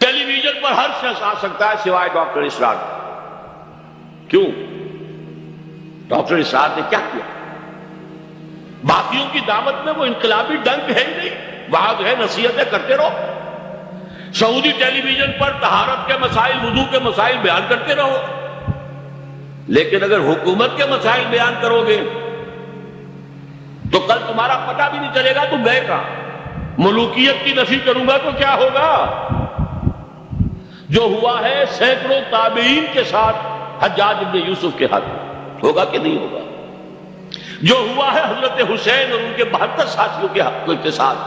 ٹیلی vision پر ہر شخص آ سکتا ہے سوائے ڈاکٹر اسرار۔ کیوں؟ ڈاکٹر اسرار نے کیا کیا؟ باقیوں کی دعوت میں وہ انقلابی ڈنک ہے ہی نہیں، وہاں جو ہے نصیحتیں کرتے رہو، سعودی ٹیلی ویژن پر طہارت کے مسائل، وضو کے مسائل بیان کرتے رہو، لیکن اگر حکومت کے مسائل بیان کرو گے تو کل تمہارا پتہ بھی نہیں چلے گا تم گئے کہاں۔ ملوکیت کی نفی کروں گا تو کیا ہوگا؟ جو ہوا ہے سینکڑوں تابعین کے ساتھ حجاج ابن یوسف کے ہاتھ ہوگا کہ نہیں ہوگا؟ جو ہوا ہے حضرت حسین اور ان کے 72 ساتھیوں کے ساتھ،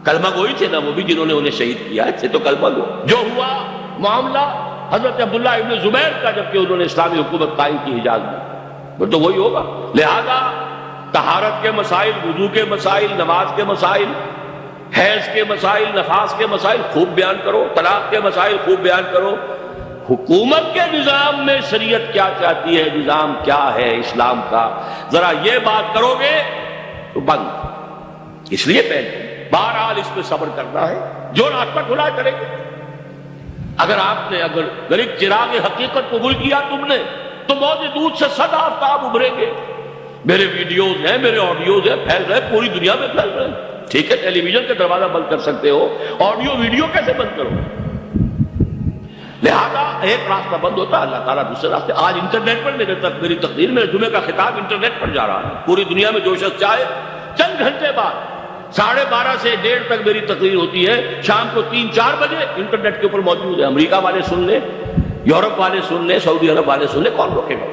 کلمہ گوئی تھے نا وہ بھی جنہوں نے انہیں شہید کیا تھے تو کلمہ گو۔ جو ہوا معاملہ حضرت عبداللہ ابن زبیر کا جبکہ انہوں نے اسلامی حکومت قائم کی حجاز میں، وہ تو وہی ہوگا۔ لہذا طہارت کے مسائل، وضو کے مسائل، نماز کے مسائل، حیض کے مسائل، نفاس کے مسائل خوب بیان کرو، طلاق کے مسائل خوب بیان کرو۔ حکومت کے نظام میں شریعت کیا چاہتی ہے، نظام کیا ہے اسلام کا، ذرا یہ بات کرو گے تو بند۔ اس لیے پہلے بہرحال اس پہ صبر کرنا ہے، جو راستہ کھلا کریں گے۔ اگر ایک چراغ حقیقت قبول کیا تم نے تو موت دودھ سے 100 آفتاب ابھریں گے۔ میرے ویڈیوز ہیں، میرے آڈیوز ہیں، پھیل رہے پوری دنیا میں پھیل رہے ہیں۔ ٹھیک ہے ٹیلی ویژن کا دروازہ بند کر سکتے ہو، آڈیو ویڈیو کیسے بند کرو؟ لہذا ایک راستہ بند ہوتا ہے، اللہ تعالیٰ دوسرے راستے۔ آج انٹرنیٹ پر میری تقریر، میرے جمعے کا خطاب انٹرنیٹ پر جا رہا ہے، پوری دنیا میں جو شخص چاہے چند گھنٹے بعد 12:30 سے 1:30 تک میری تقریر ہوتی ہے، شام کو 3-4 بجے انٹرنیٹ کے اوپر موجود ہے۔ امریکہ والے سن لیں، یورپ والے سن لیں، سعودی عرب والے سن لیں، کون روکے گا؟